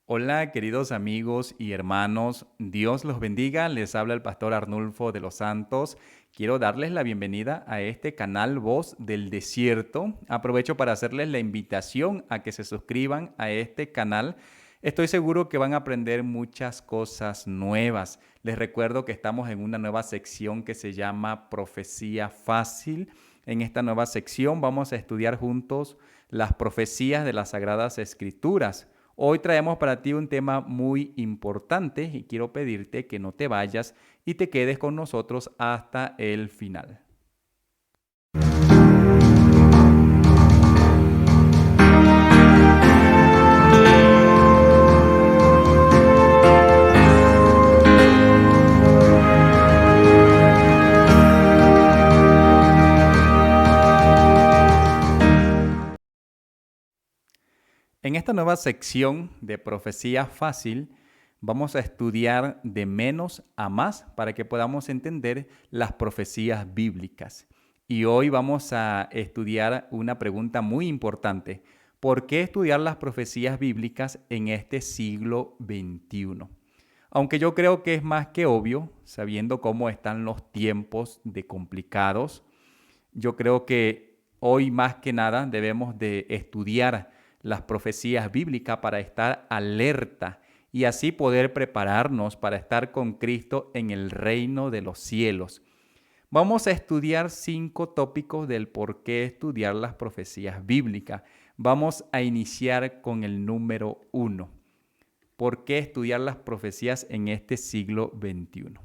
Hola, queridos amigos y hermanos, Dios los bendiga. Les habla el pastor Arnulfo de los Santos. Quiero darles la bienvenida a este canal Voz del Desierto. Aprovecho para hacerles la invitación a que se suscriban a este canal. Estoy seguro que van a aprender muchas cosas nuevas. Les recuerdo que estamos en una nueva sección que se llama Profecía Fácil. En esta nueva sección vamos a estudiar juntos las profecías de las Sagradas Escrituras. Hoy traemos para ti un tema muy importante y quiero pedirte que no te vayas y te quedes con nosotros hasta el final. En esta nueva sección de Profecía Fácil, vamos a estudiar de menos a más para que podamos entender las profecías bíblicas. Y hoy vamos a estudiar una pregunta muy importante. ¿Por qué estudiar las profecías bíblicas en este siglo XXI? Aunque yo creo que es más que obvio, sabiendo cómo están los tiempos de complicados, yo creo que hoy más que nada debemos de estudiar las profecías bíblicas para estar alerta y así poder prepararnos para estar con Cristo en el reino de los cielos. Vamos a estudiar 5 tópicos del por qué estudiar las profecías bíblicas. Vamos a iniciar con el número 1. ¿Por qué estudiar las profecías en este siglo XXI?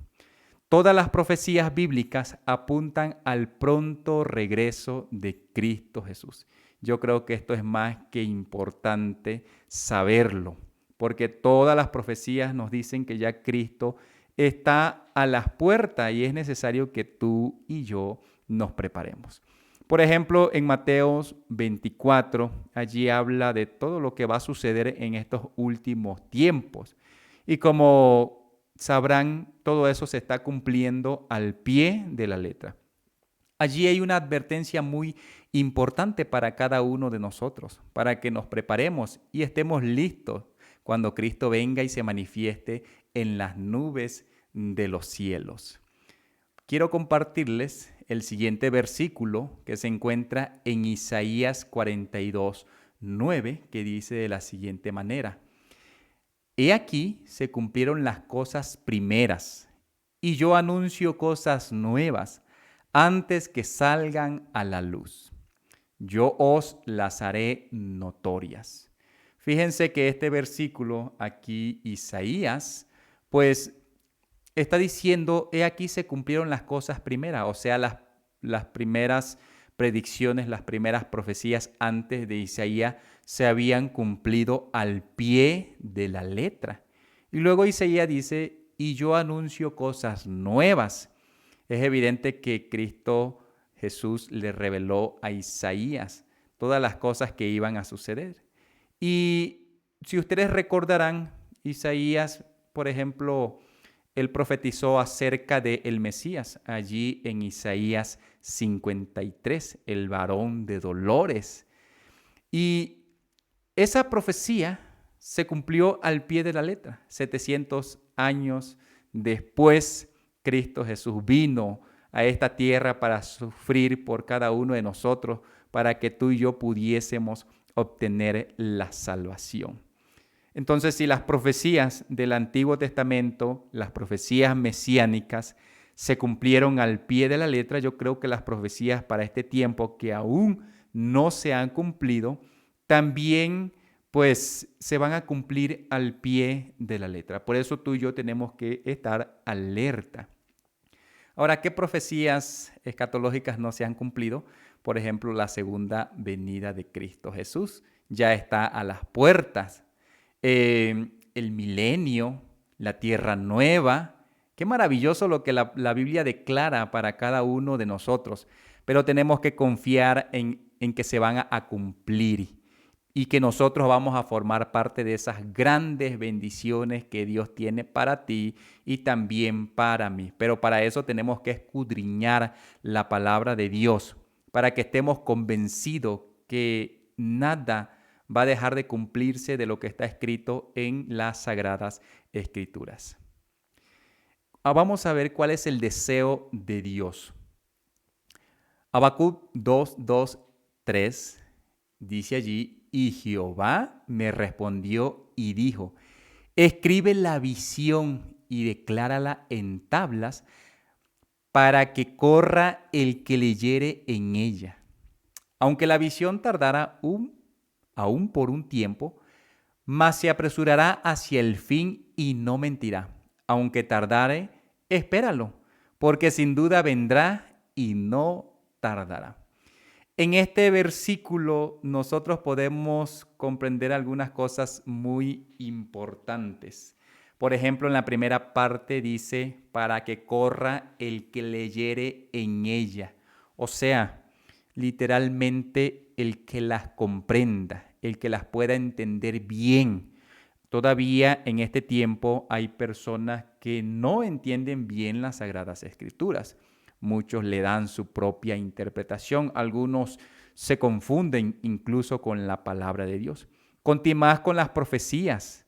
Todas las profecías bíblicas apuntan al pronto regreso de Cristo Jesús. Yo creo que esto es más que importante saberlo, porque todas las profecías nos dicen que ya Cristo está a las puertas y es necesario que tú y yo nos preparemos. Por ejemplo, en Mateos 24, allí habla de todo lo que va a suceder en estos últimos tiempos. Y como sabrán, todo eso se está cumpliendo al pie de la letra. Allí hay una advertencia muy importante para cada uno de nosotros, para que nos preparemos y estemos listos cuando Cristo venga y se manifieste en las nubes de los cielos. Quiero compartirles el siguiente versículo que se encuentra en Isaías 42:9, que dice de la siguiente manera: He aquí se cumplieron las cosas primeras, y yo anuncio cosas nuevas antes que salgan a la luz. Yo os las haré notorias. Fíjense que este versículo aquí, Isaías, pues está diciendo, he aquí se cumplieron las cosas primeras, o sea, las primeras predicciones, las primeras profecías antes de Isaías se habían cumplido al pie de la letra. Y luego Isaías dice, y yo anuncio cosas nuevas. Es evidente que Cristo Jesús le reveló a Isaías todas las cosas que iban a suceder. Y si ustedes recordarán, Isaías, por ejemplo, él profetizó acerca de el Mesías, allí en Isaías 53, el varón de dolores. Y esa profecía se cumplió al pie de la letra. 700 años después, Cristo Jesús vino a esta tierra para sufrir por cada uno de nosotros, para que tú y yo pudiésemos obtener la salvación. Entonces, si las profecías del Antiguo Testamento, las profecías mesiánicas, se cumplieron al pie de la letra, yo creo que las profecías para este tiempo que aún no se han cumplido, también pues se van a cumplir al pie de la letra. Por eso tú y yo tenemos que estar alerta. Ahora, ¿qué profecías escatológicas no se han cumplido? Por ejemplo, la segunda venida de Cristo Jesús ya está a las puertas. El milenio, la tierra nueva. Qué maravilloso lo que la Biblia declara para cada uno de nosotros, pero tenemos que confiar en que se van a cumplir y que nosotros vamos a formar parte de esas grandes bendiciones que Dios tiene para ti y también para mí. Pero para eso tenemos que escudriñar la palabra de Dios, para que estemos convencidos que nada va a dejar de cumplirse de lo que está escrito en las Sagradas Escrituras. Vamos a ver cuál es el deseo de Dios. Habacuc 2:3 dice allí: y Jehová me respondió y dijo: escribe la visión y declárala en tablas para que corra el que leyere en ella. Aunque la visión tardara aún por un tiempo, mas se apresurará hacia el fin y no mentirá. Aunque tardare, espéralo, porque sin duda vendrá y no tardará. En este versículo nosotros podemos comprender algunas cosas muy importantes. Por ejemplo, en la primera parte dice, para que corra el que leyere en ella. O sea, literalmente el que las comprenda, el que las pueda entender bien. Todavía en este tiempo hay personas que no entienden bien las Sagradas Escrituras. Muchos le dan su propia interpretación. Algunos se confunden incluso con la palabra de Dios. Continuamos con las profecías.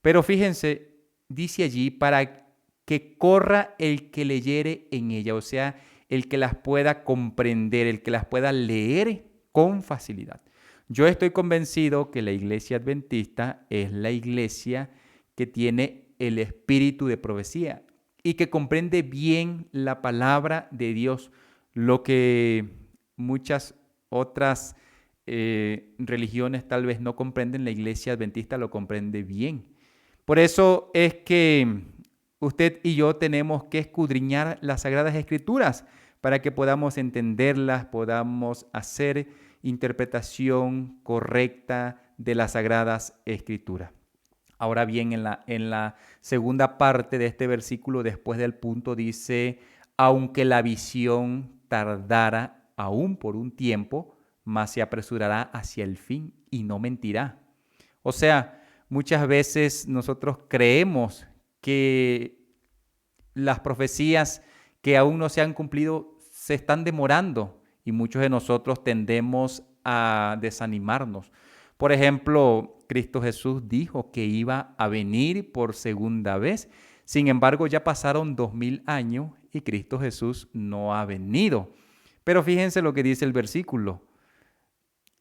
Pero fíjense, dice allí, para que corra el que leyere en ella, o sea, el que las pueda comprender, el que las pueda leer con facilidad. Yo estoy convencido que la iglesia adventista es la iglesia que tiene el espíritu de profecía y que comprende bien la palabra de Dios, lo que muchas otras religiones tal vez no comprenden, la iglesia adventista lo comprende bien. Por eso es que usted y yo tenemos que escudriñar las Sagradas Escrituras para que podamos entenderlas, podamos hacer interpretación correcta de las Sagradas Escrituras. Ahora bien, en la segunda parte de este versículo, después del punto, dice, aunque la visión tardara aún por un tiempo, mas se apresurará hacia el fin y no mentirá. O sea, muchas veces nosotros creemos que las profecías que aún no se han cumplido se están demorando y muchos de nosotros tendemos a desanimarnos. Por ejemplo, Cristo Jesús dijo que iba a venir por segunda vez. Sin embargo, ya pasaron 2000 años y Cristo Jesús no ha venido. Pero fíjense lo que dice el versículo.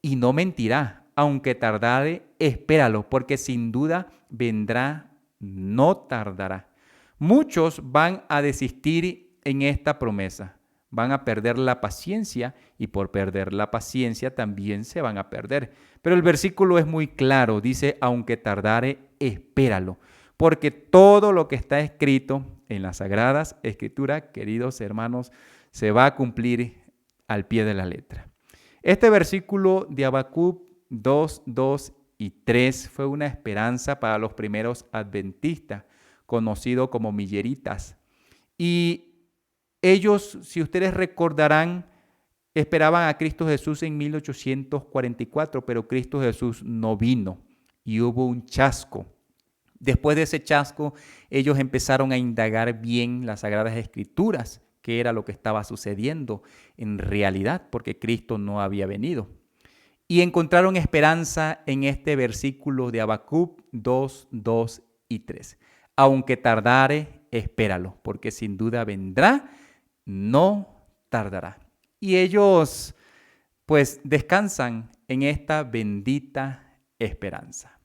Y no mentirá, aunque tardare, espéralo, porque sin duda vendrá, no tardará. Muchos van a desistir en esta promesa. Van a perder la paciencia y por perder la paciencia también se van a perder. Pero el versículo es muy claro, dice, aunque tardare, espéralo. Porque todo lo que está escrito en las Sagradas Escrituras, queridos hermanos, se va a cumplir al pie de la letra. Este versículo de Habacuc 2, 2 y 3 fue una esperanza para los primeros adventistas, conocidos como milleritas. Y ellos, si ustedes recordarán, esperaban a Cristo Jesús en 1844, pero Cristo Jesús no vino y hubo un chasco. Después de ese chasco, ellos empezaron a indagar bien las Sagradas Escrituras, qué era lo que estaba sucediendo en realidad, porque Cristo no había venido. Y encontraron esperanza en este versículo de Habacuc 2, 2 y 3. Aunque tardare, espéralo, porque sin duda vendrá, no tardará. Y ellos pues descansan en esta bendita esperanza.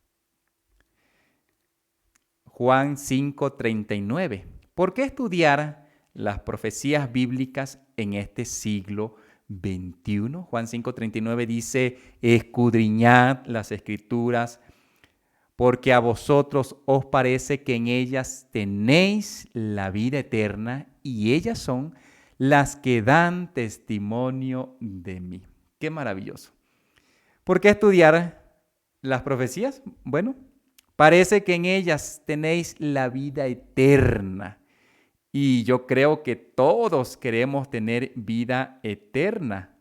Juan 5:39. ¿Por qué estudiar las profecías bíblicas en este siglo XXI? Juan 5:39 dice, escudriñad las Escrituras, porque a vosotros os parece que en ellas tenéis la vida eterna y ellas son las que dan testimonio de mí. Qué maravilloso. ¿Por qué estudiar las profecías? Bueno, parece que en ellas tenéis la vida eterna. Y yo creo que todos queremos tener vida eterna.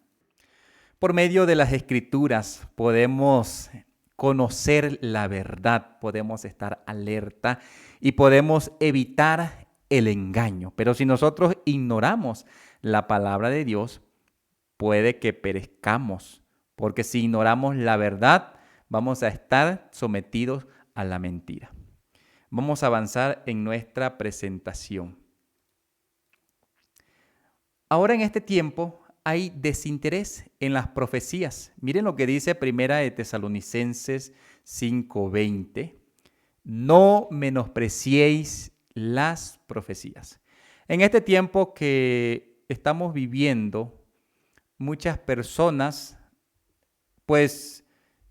Por medio de las Escrituras podemos conocer la verdad, podemos estar alerta y podemos evitar el engaño. Pero si nosotros ignoramos la palabra de Dios, puede que perezcamos, porque si ignoramos la verdad, vamos a estar sometidos a la mentira. Vamos a avanzar en nuestra presentación. Ahora en este tiempo hay desinterés en las profecías. Miren lo que dice Primera de Tesalonicenses 5:20. No menospreciéis las profecías. En este tiempo que estamos viviendo, muchas personas pues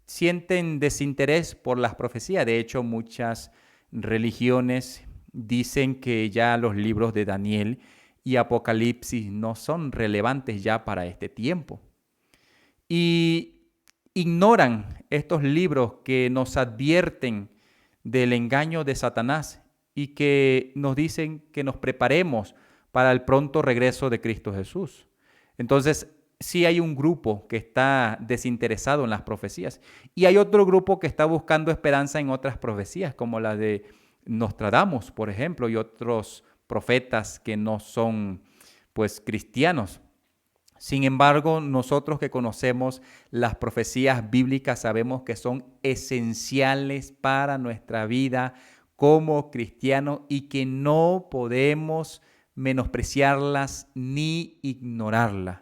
sienten desinterés por las profecías. De hecho, muchas religiones dicen que ya los libros de Daniel y Apocalipsis no son relevantes ya para este tiempo. Y ignoran estos libros que nos advierten del engaño de Satanás y que nos dicen que nos preparemos para el pronto regreso de Cristo Jesús. Entonces, sí hay un grupo que está desinteresado en las profecías y hay otro grupo que está buscando esperanza en otras profecías, como la de Nostradamus, por ejemplo, y otros profetas que no son, pues, cristianos. Sin embargo, nosotros que conocemos las profecías bíblicas sabemos que son esenciales para nuestra vida como cristianos y que no podemos menospreciarlas ni ignorarlas.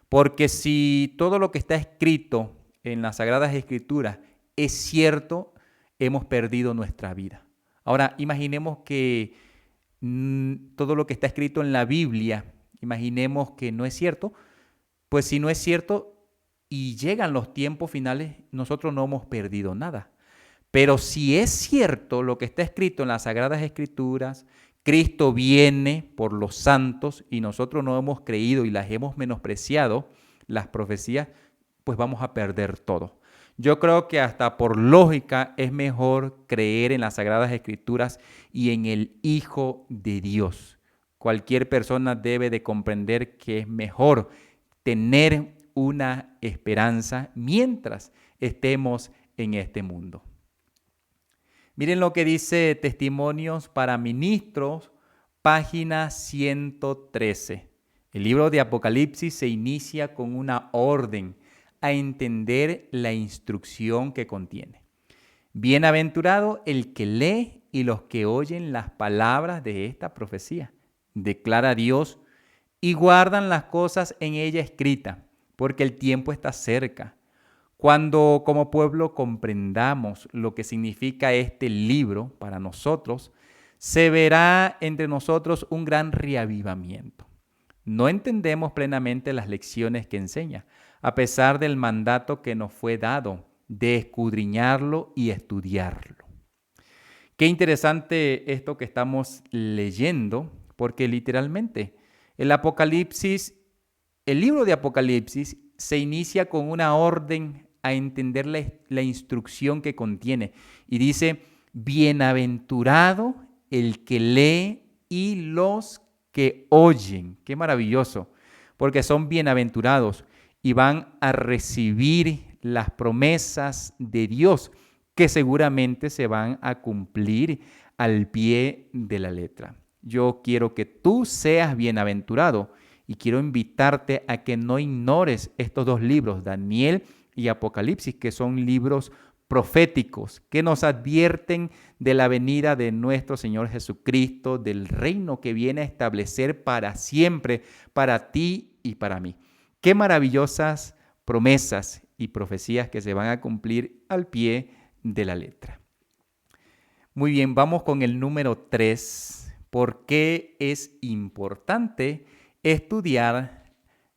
Porque si todo lo que está escrito en las Sagradas Escrituras es cierto, hemos perdido nuestra vida. Ahora, imaginemos que todo lo que está escrito en la Biblia, imaginemos que no es cierto. Pues si no es cierto y llegan los tiempos finales, nosotros no hemos perdido nada. Pero si es cierto lo que está escrito en las Sagradas Escrituras, Cristo viene por los santos y nosotros no hemos creído y las hemos menospreciado, las profecías, pues vamos a perder todo. Yo creo que hasta por lógica es mejor creer en las Sagradas Escrituras y en el Hijo de Dios. Cualquier persona debe de comprender que es mejor tener una esperanza mientras estemos en este mundo. Miren lo que dice Testimonios para Ministros, página 113. El libro de Apocalipsis se inicia con una orden a entender la instrucción que contiene. Bienaventurado el que lee y los que oyen las palabras de esta profecía, declara Dios, y guardan las cosas en ella escritas, porque el tiempo está cerca. Cuando como pueblo comprendamos lo que significa este libro para nosotros, se verá entre nosotros un gran reavivamiento. No entendemos plenamente las lecciones que enseña, a pesar del mandato que nos fue dado de escudriñarlo y estudiarlo. Qué interesante esto que estamos leyendo, porque literalmente el Apocalipsis, el libro de Apocalipsis se inicia con una orden a entender la instrucción que contiene. Y dice, bienaventurado el que lee y los que oyen. Qué maravilloso, porque son bienaventurados y van a recibir las promesas de Dios que seguramente se van a cumplir al pie de la letra. Yo quiero que tú seas bienaventurado y quiero invitarte a que no ignores estos dos libros, Daniel y Apocalipsis, que son libros proféticos que nos advierten de la venida de nuestro Señor Jesucristo, del reino que viene a establecer para siempre, para ti y para mí. Qué maravillosas promesas y profecías que se van a cumplir al pie de la letra. Muy bien, vamos con el número 3. ¿Por qué es importante estudiar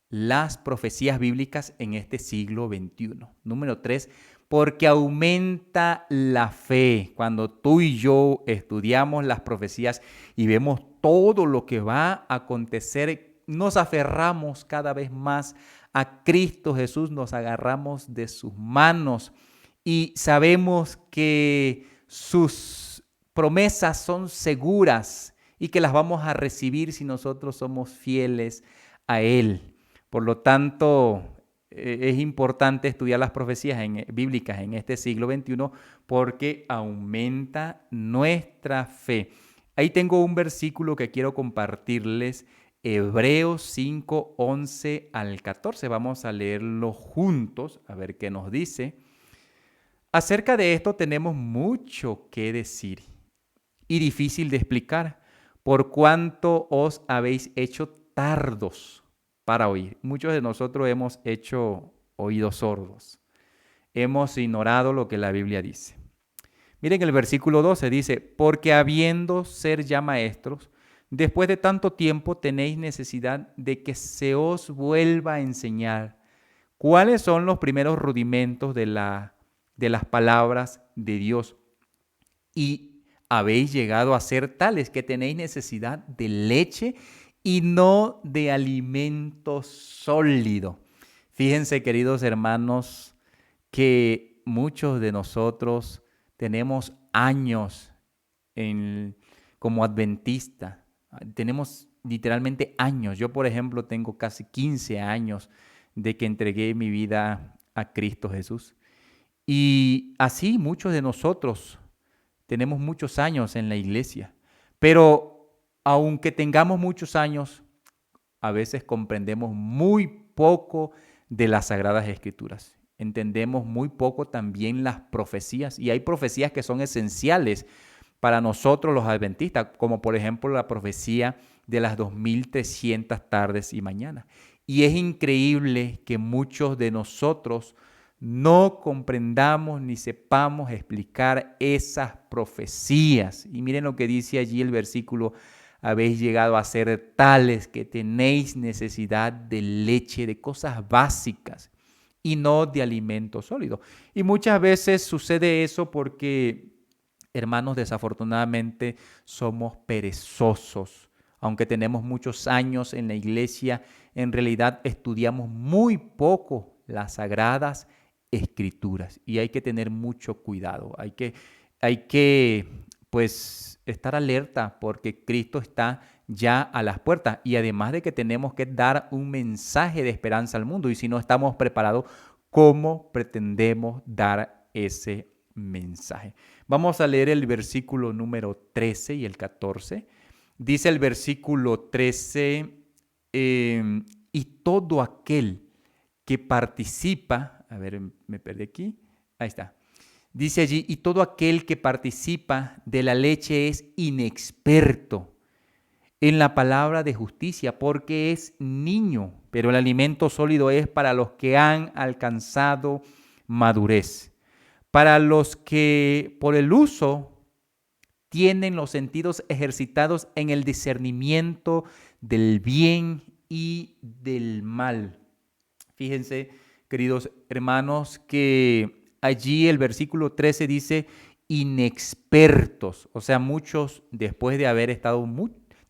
las profecías bíblicas en este siglo XXI? Número 3, porque aumenta la fe. Cuando tú y yo estudiamos las profecías y vemos todo lo que va a acontecer, nos aferramos cada vez más a Cristo Jesús, nos agarramos de sus manos y sabemos que sus promesas son seguras y que las vamos a recibir si nosotros somos fieles a Él. Por lo tanto, es importante estudiar las profecías bíblicas en este siglo XXI porque aumenta nuestra fe. Ahí tengo un versículo que quiero compartirles, Hebreos 5, 11 al 14. Vamos a leerlo juntos, a ver qué nos dice. Acerca de esto tenemos mucho que decir y difícil de explicar, por cuanto os habéis hecho tardos para oír. Muchos de nosotros hemos hecho oídos sordos. Hemos ignorado lo que la Biblia dice. Miren el versículo 12 dice, porque habiendo ser ya maestros, después de tanto tiempo tenéis necesidad de que se os vuelva a enseñar cuáles son los primeros rudimentos de las palabras de Dios. Y habéis llegado a ser tales que tenéis necesidad de leche y no de alimento sólido. Fíjense, queridos hermanos, que muchos de nosotros tenemos años como adventista. Tenemos literalmente años. Yo, por ejemplo, tengo casi 15 años de que entregué mi vida a Cristo Jesús. Y así muchos de nosotros tenemos muchos años en la iglesia. Pero aunque tengamos muchos años, a veces comprendemos muy poco de las Sagradas Escrituras. Entendemos muy poco también las profecías. Y hay profecías que son esenciales para nosotros los adventistas, como por ejemplo la profecía de las 2300 tardes y mañanas. Y es increíble que muchos de nosotros no comprendamos ni sepamos explicar esas profecías. Y miren lo que dice allí el versículo: habéis llegado a ser tales que tenéis necesidad de leche, de cosas básicas y no de alimento sólido. Y muchas veces sucede eso porque, hermanos, desafortunadamente somos perezosos. Aunque tenemos muchos años en la iglesia, en realidad estudiamos muy poco las sagradas escrituras y hay que tener mucho cuidado. Hay que pues estar alerta porque Cristo está ya a las puertas y además de que tenemos que dar un mensaje de esperanza al mundo y si no estamos preparados, ¿cómo pretendemos dar ese mensaje? Vamos a leer el versículo número 13 y el 14. Dice el versículo 13, y todo aquel que participa, a ver, me perdí aquí, ahí está. Dice allí, y todo aquel que participa de la leche es inexperto en la palabra de justicia, porque es niño, pero el alimento sólido es para los que han alcanzado madurez, para los que por el uso tienen los sentidos ejercitados en el discernimiento del bien y del mal. Fíjense, queridos hermanos, que allí el versículo 13 dice inexpertos, o sea, muchos después de haber estado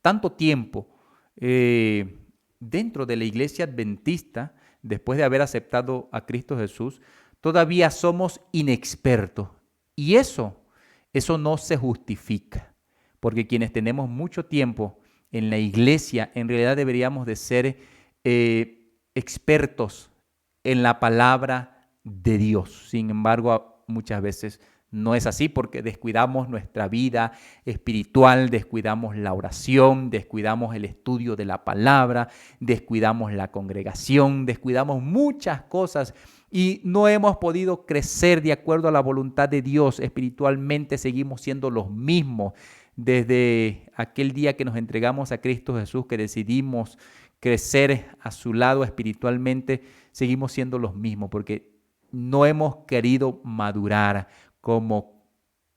tanto tiempo dentro de la iglesia adventista, después de haber aceptado a Cristo Jesús, todavía somos inexpertos. Y eso no se justifica, porque quienes tenemos mucho tiempo en la iglesia, en realidad deberíamos de ser expertos en la palabra de Dios. Sin embargo, muchas veces no es así porque descuidamos nuestra vida espiritual, descuidamos la oración, descuidamos el estudio de la palabra, descuidamos la congregación, descuidamos muchas cosas y no hemos podido crecer de acuerdo a la voluntad de Dios. Espiritualmente seguimos siendo los mismos desde aquel día que nos entregamos a Cristo Jesús, que decidimos crecer a su lado espiritualmente, seguimos siendo los mismos porque no hemos querido madurar como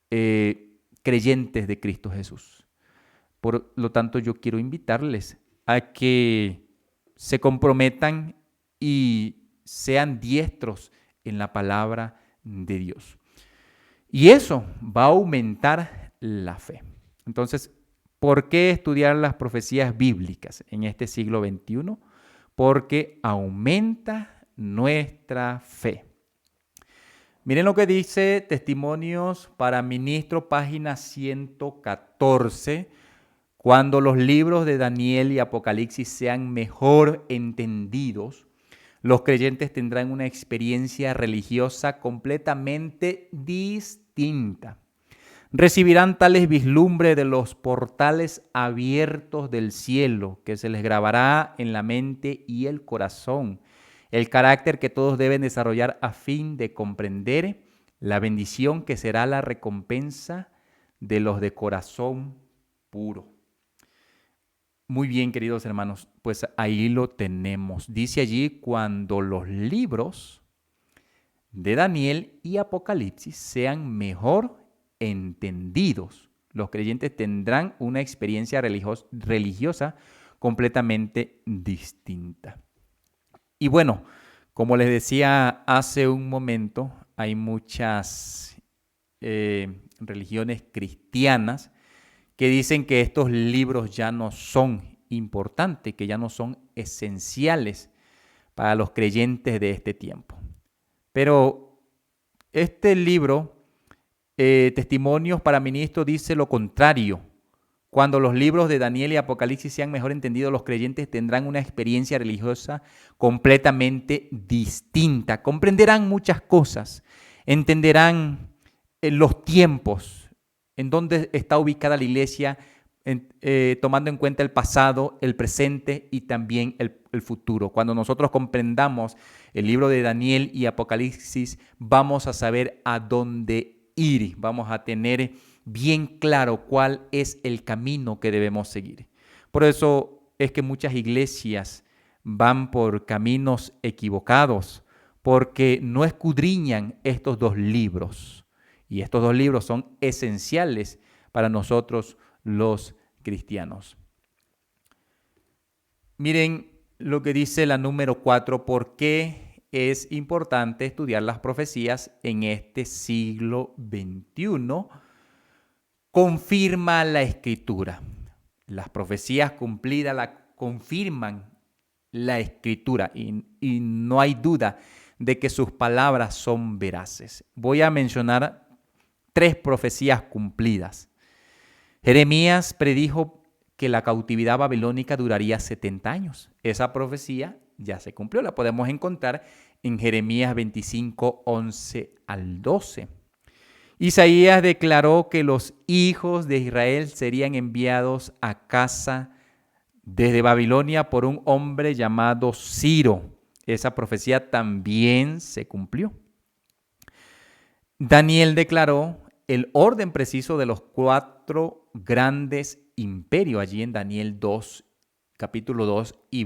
creyentes de Cristo Jesús. Por lo tanto, yo quiero invitarles a que se comprometan y sean diestros en la palabra de Dios. Y eso va a aumentar la fe. Entonces, ¿por qué estudiar las profecías bíblicas en este siglo XXI? Porque aumenta nuestra fe. Miren lo que dice Testimonios para Ministro, página 114. Cuando los libros de Daniel y Apocalipsis sean mejor entendidos, los creyentes tendrán una experiencia religiosa completamente distinta. Recibirán tales vislumbres de los portales abiertos del cielo que se les grabará en la mente y el corazón, el carácter que todos deben desarrollar a fin de comprender la bendición que será la recompensa de los de corazón puro. Muy bien, queridos hermanos, pues ahí lo tenemos. Dice allí, cuando los libros de Daniel y Apocalipsis sean mejor entendidos, los creyentes tendrán una experiencia religiosa completamente distinta. Y bueno, como les decía hace un momento, hay muchas religiones cristianas que dicen que estos libros ya no son importantes, que ya no son esenciales para los creyentes de este tiempo. Pero este libro, Testimonios para Ministros, dice lo contrario. Cuando los libros de Daniel y Apocalipsis sean mejor entendidos, los creyentes tendrán una experiencia religiosa completamente distinta. Comprenderán muchas cosas, entenderán los tiempos, en dónde está ubicada la iglesia, tomando en cuenta el pasado, el presente y también el futuro. Cuando nosotros comprendamos el libro de Daniel y Apocalipsis, vamos a saber a dónde ir, vamos a tener bien claro cuál es el camino que debemos seguir. Por eso es que muchas iglesias van por caminos equivocados, porque no escudriñan estos dos libros. Y estos dos libros son esenciales para nosotros los cristianos. Miren lo que dice la número 4, ¿por qué es importante estudiar las profecías en este siglo XXI? Confirma la Escritura. Las profecías cumplidas confirman la Escritura y no hay duda de que sus palabras son veraces. Voy a mencionar 3 profecías cumplidas. Jeremías predijo que la cautividad babilónica duraría 70 años. Esa profecía ya se cumplió, la podemos encontrar en Jeremías 25, 11 al 12. Isaías declaró que los hijos de Israel serían enviados a casa desde Babilonia por un hombre llamado Ciro. Esa profecía también se cumplió. Daniel declaró el orden preciso de los 4 grandes imperios allí en Daniel 2, capítulo 2 y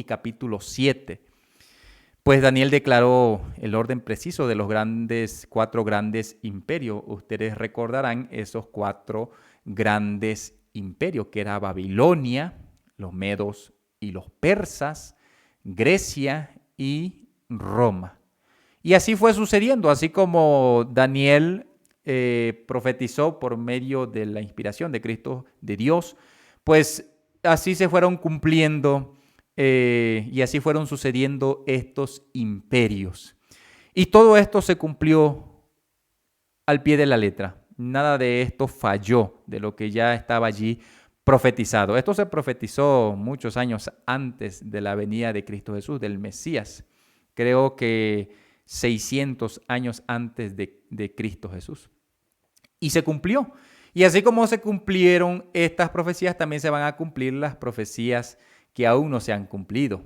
capítulo 7. Pues Daniel declaró el orden preciso de los 4 grandes imperios. Ustedes recordarán esos 4 grandes imperios, que era Babilonia, los medos y los persas, Grecia y Roma. Y así fue sucediendo, así como Daniel profetizó por medio de la inspiración de Cristo, de Dios, pues así se fueron cumpliendo y así fueron sucediendo estos imperios. Y todo esto se cumplió al pie de la letra. Nada de esto falló de lo que ya estaba allí profetizado. Esto se profetizó muchos años antes de la venida de Cristo Jesús, del Mesías. Creo que 600 años antes de Cristo Jesús. Y se cumplió. Y así como se cumplieron estas profecías, también se van a cumplir las profecías que aún no se han cumplido.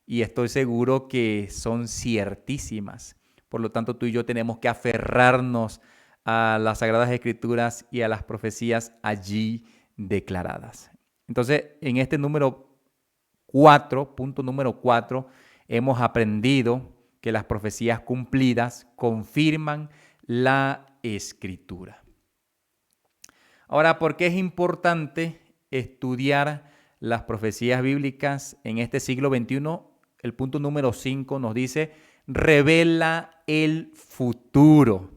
Y estoy seguro que son ciertísimas. Por lo tanto, tú y yo tenemos que aferrarnos a las Sagradas Escrituras y a las profecías allí declaradas. Entonces, en este punto número 4, hemos aprendido que las profecías cumplidas confirman la Escritura. Ahora, ¿por qué es importante estudiar las profecías bíblicas en este siglo XXI? El punto número 5 nos dice, revela el futuro.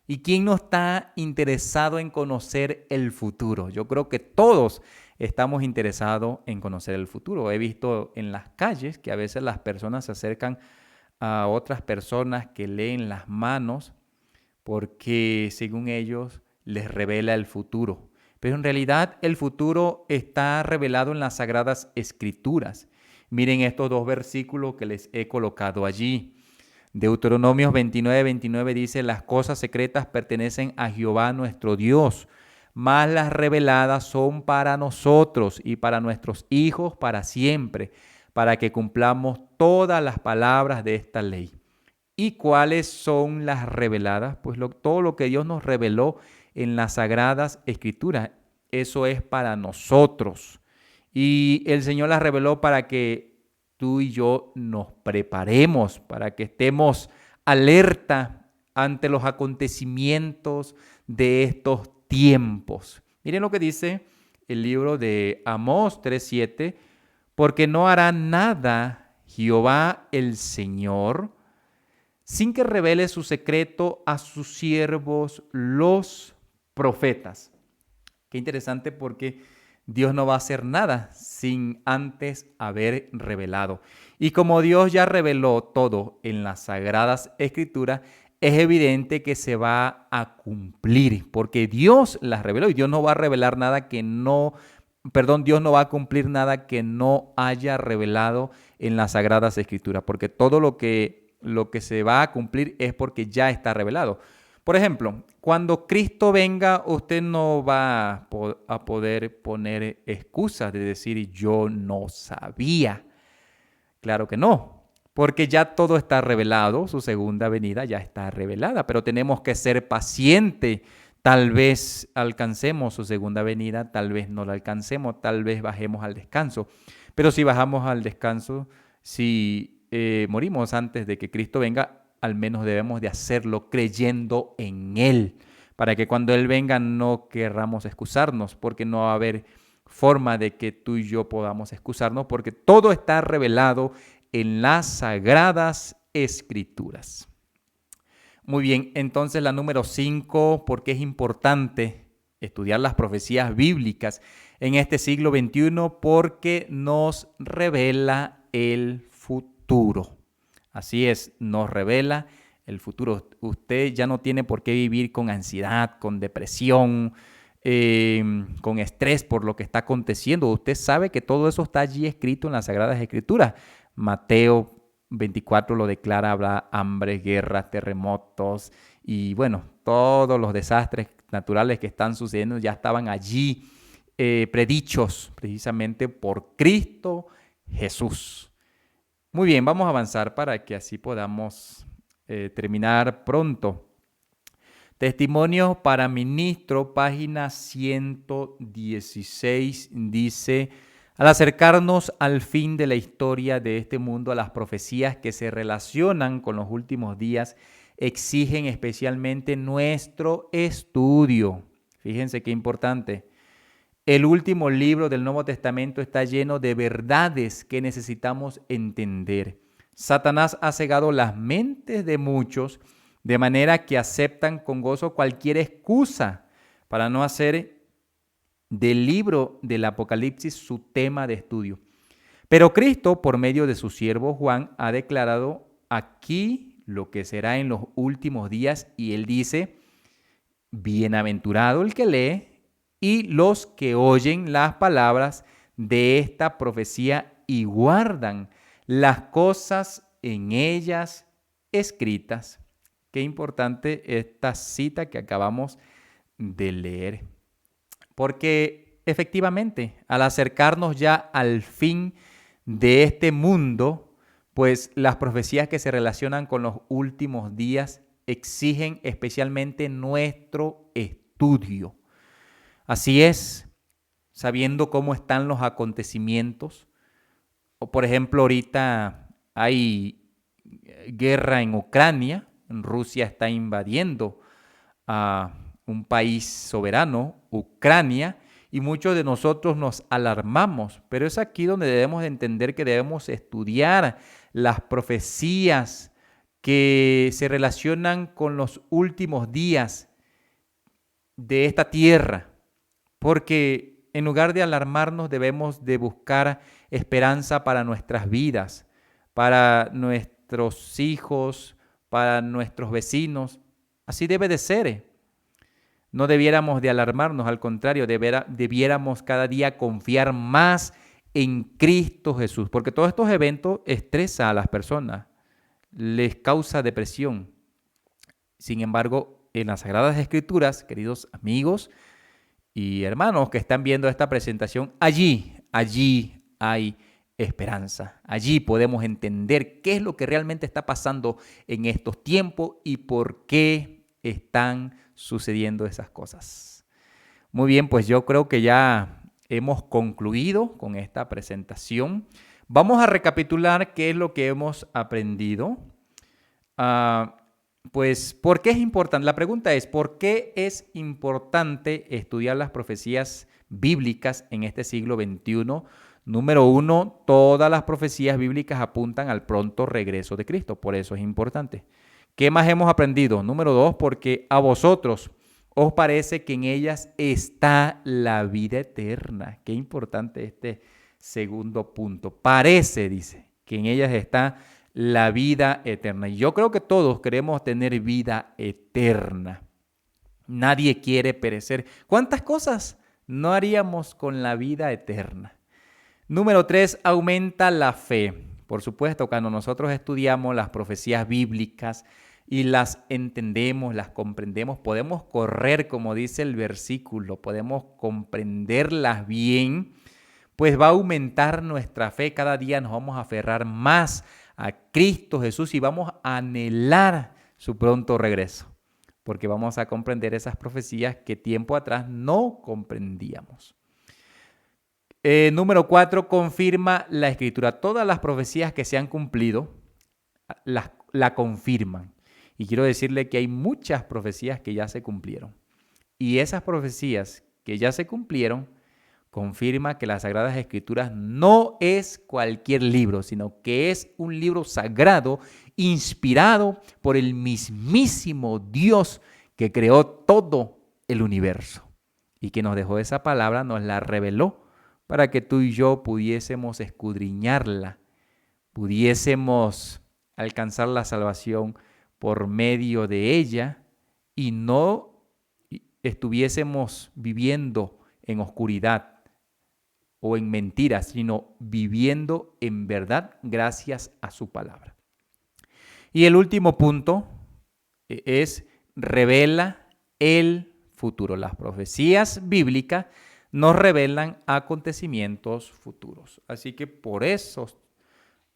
¿Y quién no está interesado en conocer el futuro? Yo creo que todos estamos interesados en conocer el futuro. He visto en las calles que a veces las personas se acercan a otras personas que leen las manos porque según ellos les revela el futuro. Pero en realidad el futuro está revelado en las Sagradas Escrituras. Miren estos 2 versículos que les he colocado allí. Deuteronomios 29:29 dice, las cosas secretas pertenecen a Jehová nuestro Dios, mas las reveladas son para nosotros y para nuestros hijos para siempre, para que cumplamos todas las palabras de esta ley. ¿Y cuáles son las reveladas? Pues todo lo que Dios nos reveló en las Sagradas Escrituras, eso es para nosotros. Y el Señor las reveló para que tú y yo nos preparemos, para que estemos alerta ante los acontecimientos de estos tiempos. Miren lo que dice el libro de Amós 3:7, porque no hará nada Jehová el Señor sin que revele su secreto a sus siervos los profetas. Qué interesante, porque Dios no va a hacer nada sin antes haber revelado. Y como Dios ya reveló todo en las Sagradas Escrituras, es evidente que se va a cumplir, porque Dios las reveló y Dios no va a revelar nada que no, Dios no va a cumplir nada que no haya revelado en las Sagradas Escrituras, porque todo lo que se va a cumplir es porque ya está revelado. Por ejemplo, cuando Cristo venga, usted no va a poder poner excusas de decir yo no sabía. Claro que no, porque ya todo está revelado, su segunda venida ya está revelada, pero tenemos que ser pacientes. Tal vez alcancemos su segunda venida, tal vez no la alcancemos, tal vez bajemos al descanso. Pero si bajamos al descanso, si morimos antes de que Cristo venga, al menos debemos de hacerlo creyendo en Él, para que cuando Él venga no querramos excusarnos, porque no va a haber forma de que tú y yo podamos excusarnos, porque todo está revelado en las Sagradas Escrituras. Muy bien, entonces la número 5, ¿por qué es importante estudiar las profecías bíblicas en este siglo XXI? Porque nos revela el futuro. Así es, nos revela el futuro. Usted ya no tiene por qué vivir con ansiedad, con depresión, con estrés por lo que está aconteciendo. Usted sabe que todo eso está allí escrito en las Sagradas Escrituras. Mateo 24 lo declara, habrá hambre, guerras, terremotos y bueno, todos los desastres naturales que están sucediendo ya estaban allí predichos precisamente por Cristo Jesús. Muy bien, vamos a avanzar para que así podamos terminar pronto. Testimonio para ministro, página 116, dice: al acercarnos al fin de la historia de este mundo, las profecías que se relacionan con los últimos días exigen especialmente nuestro estudio. Fíjense qué importante. El último libro del Nuevo Testamento está lleno de verdades que necesitamos entender. Satanás ha cegado las mentes de muchos de manera que aceptan con gozo cualquier excusa para no hacer del libro del Apocalipsis su tema de estudio. Pero Cristo, por medio de su siervo Juan, ha declarado aquí lo que será en los últimos días, y él dice: bienaventurado el que lee y los que oyen las palabras de esta profecía y guardan las cosas en ellas escritas. Qué importante esta cita que acabamos de leer. Porque efectivamente, al acercarnos ya al fin de este mundo, pues las profecías que se relacionan con los últimos días exigen especialmente nuestro estudio. Así es, sabiendo cómo están los acontecimientos. O por ejemplo, ahorita hay guerra en Ucrania. Rusia está invadiendo a un país soberano, Ucrania, y muchos de nosotros nos alarmamos. Pero es aquí donde debemos de entender que debemos estudiar las profecías que se relacionan con los últimos días de esta tierra. Porque en lugar de alarmarnos, debemos de buscar esperanza para nuestras vidas, para nuestros hijos, para nuestros vecinos. Así debe de ser. No debiéramos de alarmarnos, al contrario, debiéramos cada día confiar más en Cristo Jesús, porque todos estos eventos estresan a las personas, les causa depresión. Sin embargo, en las Sagradas Escrituras, queridos amigos y hermanos que están viendo esta presentación, allí hay esperanza. Allí podemos entender qué es lo que realmente está pasando en estos tiempos y por qué están sucediendo esas cosas. Muy bien, pues yo creo que ya hemos concluido con esta presentación. Vamos a recapitular qué es lo que hemos aprendido. Pues, ¿por qué es importante? La pregunta es, ¿por qué es importante estudiar las profecías bíblicas en este siglo XXI? Número uno, todas las profecías bíblicas apuntan al pronto regreso de Cristo, por eso es importante. ¿Qué más hemos aprendido? Número dos, porque a vosotros os parece que en ellas está la vida eterna. Qué importante este segundo punto. Parece, dice, que en ellas está la vida eterna. Y yo creo que todos queremos tener vida eterna. Nadie quiere perecer. ¿Cuántas cosas no haríamos con la vida eterna? Número 3, aumenta la fe. Por supuesto, cuando nosotros estudiamos las profecías bíblicas y las entendemos, las comprendemos, podemos correr, como dice el versículo, podemos comprenderlas bien, pues va a aumentar nuestra fe. Cada día nos vamos a aferrar más a Cristo Jesús y vamos a anhelar su pronto regreso, porque vamos a comprender esas profecías que tiempo atrás no comprendíamos. Número 4, confirma la Escritura. Todas las profecías que se han cumplido la confirman. Y quiero decirle que hay muchas profecías que ya se cumplieron. Y esas profecías que ya se cumplieron confirma que las Sagradas Escrituras no es cualquier libro, sino que es un libro sagrado, inspirado por el mismísimo Dios que creó todo el universo y que nos dejó esa palabra, nos la reveló para que tú y yo pudiésemos escudriñarla, pudiésemos alcanzar la salvación por medio de ella y no estuviésemos viviendo en oscuridad o en mentiras, sino viviendo en verdad gracias a su palabra. Y el último punto es revela el futuro. Las profecías bíblicas nos revelan acontecimientos futuros. Así que por esos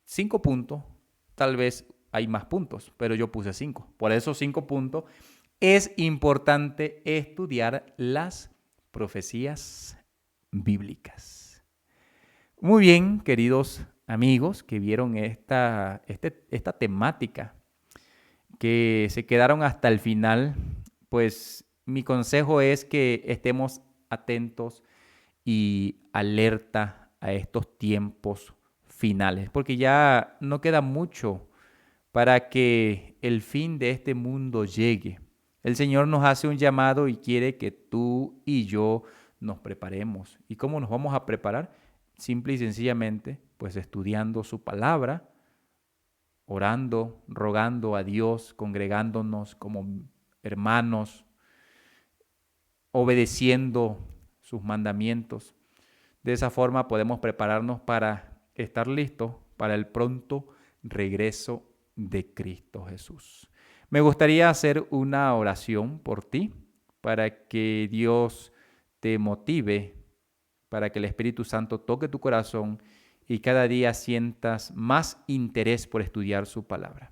5 puntos, tal vez hay más puntos, pero yo puse 5. Por esos 5 puntos es importante estudiar las profecías bíblicas. Muy bien, queridos amigos que vieron esta temática, que se quedaron hasta el final, pues mi consejo es que estemos atentos y alerta a estos tiempos finales, porque ya no queda mucho para que el fin de este mundo llegue. El Señor nos hace un llamado y quiere que tú y yo nos preparemos. ¿Y cómo nos vamos a preparar? Simple y sencillamente, pues estudiando su palabra, orando, rogando a Dios, congregándonos como hermanos, obedeciendo sus mandamientos. De esa forma podemos prepararnos para estar listos para el pronto regreso de Cristo Jesús. Me gustaría hacer una oración por ti para que Dios te motive, para que el Espíritu Santo toque tu corazón y cada día sientas más interés por estudiar su palabra.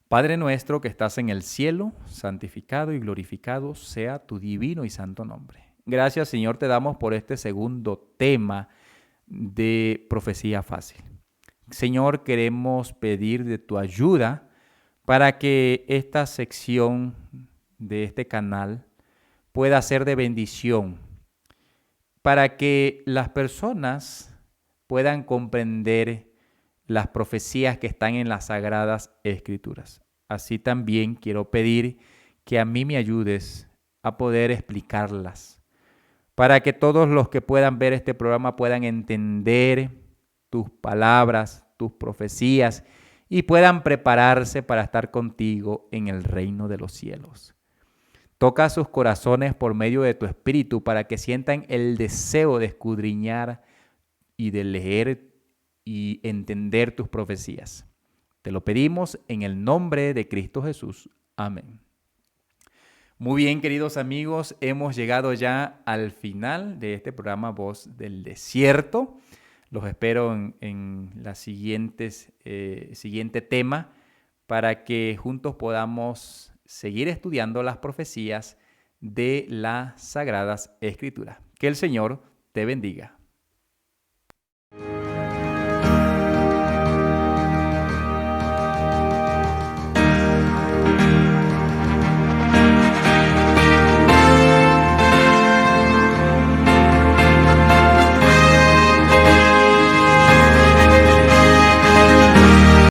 Padre nuestro que estás en el cielo, santificado y glorificado sea tu divino y santo nombre. Gracias, Señor, te damos por este segundo tema de profecía fácil. Señor, queremos pedir de tu ayuda para que esta sección de este canal pueda ser de bendición, para que las personas puedan comprender las profecías que están en las Sagradas Escrituras. Así también quiero pedir que a mí me ayudes a poder explicarlas, para que todos los que puedan ver este programa puedan entender tus palabras, tus profecías y puedan prepararse para estar contigo en el reino de los cielos. Toca sus corazones por medio de tu espíritu para que sientan el deseo de escudriñar y de leer y entender tus profecías. Te lo pedimos en el nombre de Cristo Jesús. Amén. Muy bien, queridos amigos, hemos llegado ya al final de este programa Voz del Desierto. Los espero en la siguiente tema para que juntos podamos seguir estudiando las profecías de las Sagradas Escrituras. Que el Señor te bendiga.